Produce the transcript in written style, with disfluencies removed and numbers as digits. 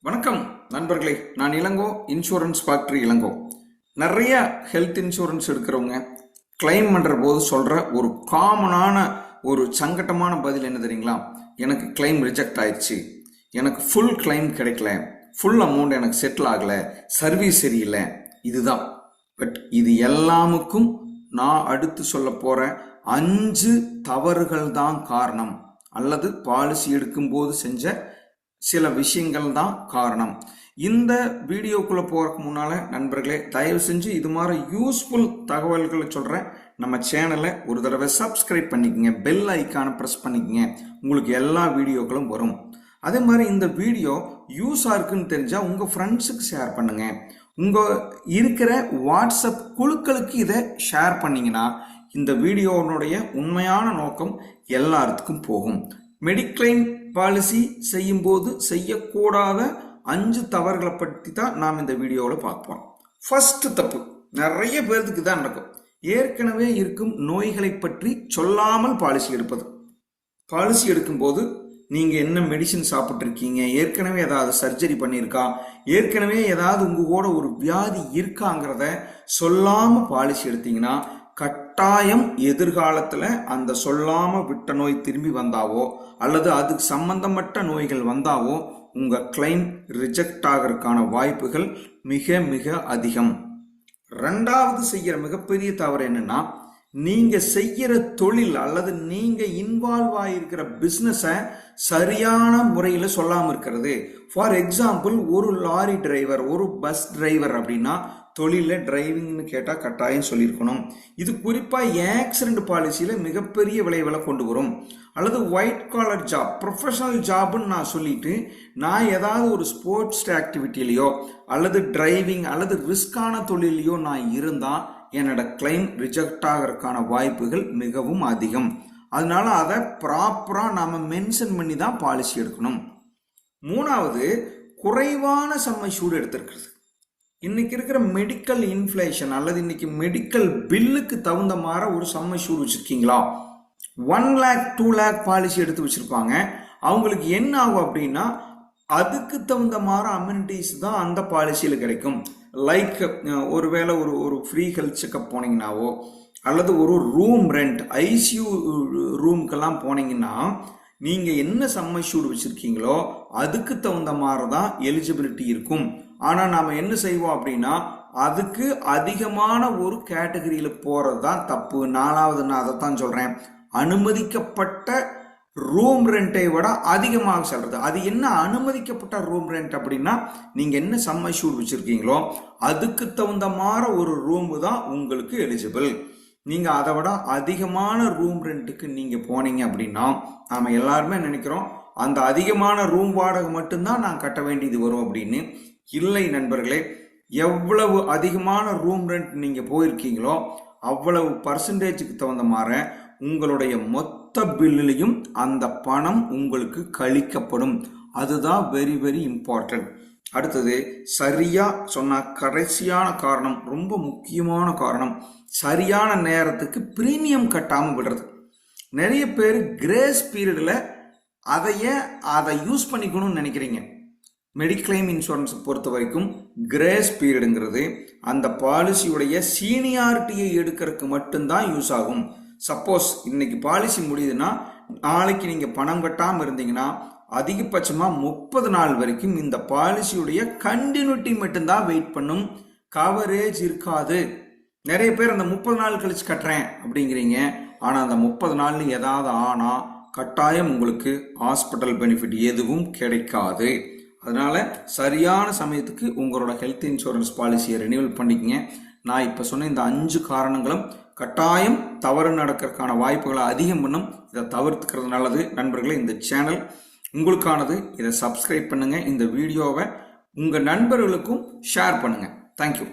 வணக்கம் நண்பர்களே, நான் இளங்கோ, இன்சூரன்ஸ் ஃபேக்டரி இளங்கோ. நிறைய ஹெல்த் இன்சூரன்ஸ் எடுக்கிறவங்க கிளைம் பண்ணுற போது சொல்கிற ஒரு காமனான ஒரு சங்கட்டமான பதில் என்ன தெரியுங்களா? எனக்கு கிளைம் ரிஜெக்ட் ஆயிடுச்சு, எனக்கு ஃபுல் கிளைம் கிடைக்கல, ஃபுல் அமௌண்ட் எனக்கு செட்டில் ஆகலை, சர்வீஸ் சரியில்லை. இதுதான். பட் இது எல்லாமுக்கும் நான் அடுத்து சொல்ல போகிற 5 தவறுகள் தான் காரணம், அல்லது பாலிசி எடுக்கும்போது செஞ்ச சில விஷயங்கள் தான் காரணம். இந்த வீடியோக்குள்ளே போகிறதுக்கு முன்னால் நண்பர்களே, தயவு செஞ்சு இது மாதிரி யூஸ்ஃபுல் தகவல்களை சொல்கிறேன். நம்ம சேனலை ஒரு தடவை சப்ஸ்கிரைப் பண்ணிக்கங்க, பெல் ஐக்கானை ப்ரெஸ் பண்ணிக்கங்க, உங்களுக்கு எல்லா வீடியோக்களும் வரும். அதே மாதிரி இந்த வீடியோ யூஸாக இருக்குன்னு தெரிஞ்சால் உங்கள் ஃப்ரெண்ட்ஸுக்கு ஷேர் பண்ணுங்கள். உங்கள் இருக்கிற வாட்ஸ்அப் குழுக்களுக்கு இதை ஷேர் பண்ணிங்கன்னா இந்த வீடியோனுடைய உண்மையான நோக்கம் எல்லாத்துக்கும் போகும். மெடிக்ளைம் பாலிசி செய்யும் போது செய்யக்கூடாத 5 தவறுகளை பற்றி தான் நாம் இந்த வீடியோவில் பார்ப்போம். ஃபர்ஸ்ட் தப்பு நிறைய பேருக்கு தான் நடக்கும். ஏற்கனவே இருக்கும் நோய்களை பற்றி சொல்லாமல் பாலிசி எடுப்பது. பாலிசி எடுக்கும்போது நீங்க என்ன மெடிசின் சாப்பிட்ருக்கீங்க, ஏற்கனவே ஏதாவது சர்ஜரி பண்ணியிருக்கா, ஏற்கனவே ஏதாவது உங்க கூட ஒரு வியாதி இருக்காங்கிறத சொல்லாம பாலிசி எடுத்தீங்கன்னா கட்டாயம் எதிர்காலத்துல அந்த சொல்லாம விட்ட நோய் திரும்பி வந்தாவோ அல்லது அதுக்கு சம்பந்தப்பட்ட நோய்கள் வந்தாவோ உங்க கிளைம் ரிஜெக்ட் ஆகிறதுக்கான வாய்ப்புகள் மிக மிக அதிகம். ரெண்டாவது செய்யற மிகப்பெரிய தவறு என்னன்னா, நீங்க செய்யற தொழில் அல்லது நீங்க இன்வால்வ் ஆகிருக்கிற பிசினஸ சரியான முறையில சொல்லாம இருக்கிறது. ஃபார் எக்ஸாம்பிள், ஒரு லாரி டிரைவர், ஒரு பஸ் டிரைவர் அப்படின்னா தொழில டிரைவிங்னு கேட்டால் கட்டாயம் சொல்லியிருக்கணும். இது குறிப்பாக ஆக்சிடென்ட் பாலிசியில் மிகப்பெரிய விளைவுகளை கொண்டு வரும். அல்லது ஒயிட் காலர் ஜாப், ப்ரொஃபஷனல் ஜாப்னு நான் சொல்லிட்டு நான் ஏதாவது ஒரு ஸ்போர்ட்ஸ் ஆக்டிவிட்டிலையோ அல்லது டிரைவிங் அல்லது ரிஸ்கான தொழிலையோ நான் இருந்தால் என்னோட கிளைம் ரிஜெக்ட் ஆகிறதுக்கான வாய்ப்புகள் மிகவும் அதிகம். அதனால அதை ப்ராப்பராக நாம் மென்ஷன் பண்ணி தான் பாலிசி எடுக்கணும். மூணாவது, குறைவான சம்ம ஷூட் எடுத்திருக்கிறது. இன்னைக்கு இருக்கிற மெடிக்கல் இன்ஃப்ளேஷன் அல்லது இன்னைக்கு மெடிக்கல் பில்லுக்கு தகுந்த மாதிரி ஒரு சம்ம ஷூட் வச்சிருக்கீங்களா? 1 lakh 2 lakh பாலிசி எடுத்து வச்சிருப்பாங்க. அவங்களுக்கு என்ன ஆகும் அப்படின்னா, அதுக்கு தகுந்த மாதிரி அம்யூனிட்டிஸ் தான் அந்த பாலிசியில் கிடைக்கும். லைக் ஒருவேளை ஒரு ஃப்ரீ ஹெல்த் செக்அப் போனீங்கன்னாவோ அல்லது ஒரு ரூம் ரெண்ட், ஐசியூ ரூம்க்கெல்லாம் போனீங்கன்னா நீங்க என்ன சம்ம ஷூட் வச்சிருக்கீங்களோ அதுக்கு தகுந்த மாதிரி தான் எலிஜிபிலிட்டி இருக்கும். ஆனா நாம என்ன செய்வோம் அப்படின்னா, அதுக்கு அதிகமான ஒரு கேட்டகரியில போறது தான் தப்பு. நாலாவது நான் அதைத்தான் சொல்றேன், அனுமதிக்கப்பட்ட ரூம் ரெண்டை விட அதிகமாக சொல்றது. அது என்ன அனுமதிக்கப்பட்ட ரூம் ரெண்ட் அப்படின்னா, நீங்க என்ன சம்ம ஷூட் வச்சிருக்கீங்களோ அதுக்கு தகுந்த மாதிரி ஒரு ரூம் தான் உங்களுக்கு எலிஜிபிள். நீங்க அதை விட அதிகமான ரூம் ரெண்ட்டுக்கு நீங்க போனீங்க அப்படின்னா, நாம எல்லாருமே நினைக்கிறோம் அந்த அதிகமான ரூம் வாடகை மட்டும்தான் நான் கட்ட வேண்டியது வரும் அப்படின்னு. இல்லை நண்பர்களே, எவ்வளவு அதிகமான ரூம் ரெண்ட் நீங்க போயிருக்கீங்களோ அவ்வளவு பர்சன்டேஜுக்கு தகுந்த மாதிரி உங்களுடைய மொத்த பில்லையும் அந்த பணம் உங்களுக்கு கழிக்கப்படும். அதுதான் வெரி வெரி இம்பார்ட்டன்ட். அடுத்தது, சரியா சொன்ன கடைசியான காரணம், ரொம்ப முக்கியமான காரணம், சரியான நேரத்துக்கு பிரீமியம் கட்டாம விடுறது. நிறைய பேர் கிரேஸ் பீரியட்ல அதை யூஸ் பண்ணிக்கணும்னு நினைக்கிறீங்க. மெடிக்ளைம் இன்சூரன்ஸ் பொறுத்த வரைக்கும் கிரேஸ் பீரியடுங்கிறது அந்த பாலிசியுடைய சீனியாரிட்டியை எடுக்கிறதுக்கு மட்டும்தான் யூஸ் ஆகும். சப்போஸ் இன்னைக்கு பாலிசி முடியுதுன்னா நாளைக்கு நீங்க பணம் கட்டாம இருந்தீங்கன்னா அதிகபட்சமா 30 நாள் வரைக்கும் இந்த பாலிசியுடைய கண்டினியூட்டி மட்டும்தான் வெயிட் பண்ணும், கவரேஜ் இருக்காது. நிறைய பேர் அந்த 30 நாள் கழிச்சு கட்டுறேன் அப்படிங்கிறீங்க. ஆனா அந்த 30 நாள்ல ஏதாவது ஆனா கட்டாயம் உங்களுக்கு ஹாஸ்பிட்டல் பெனிஃபிட் எதுவும் கிடைக்காது. அதனால சரியான சமயத்துக்கு உங்களோட ஹெல்த் இன்சூரன்ஸ் பாலிசியை ரெனியூவல் பண்ணிக்கங்க. நான் இப்போ சொன்ன இந்த 5 காரணங்களும் கட்டாயம் தவறு நடக்கிறதுக்கான வாய்ப்புகளை அதிகம் பண்ணும். இதை தவிர்த்துக்கிறது நல்லது. நண்பர்களே, இந்த சேனல் உங்களுக்கானது. இதை சப்ஸ்கிரைப் பண்ணுங்க. இந்த வீடியோவை உங்க நண்பர்களுக்கும் ஷேர் பண்ணுங்க. தேங்க்யூ.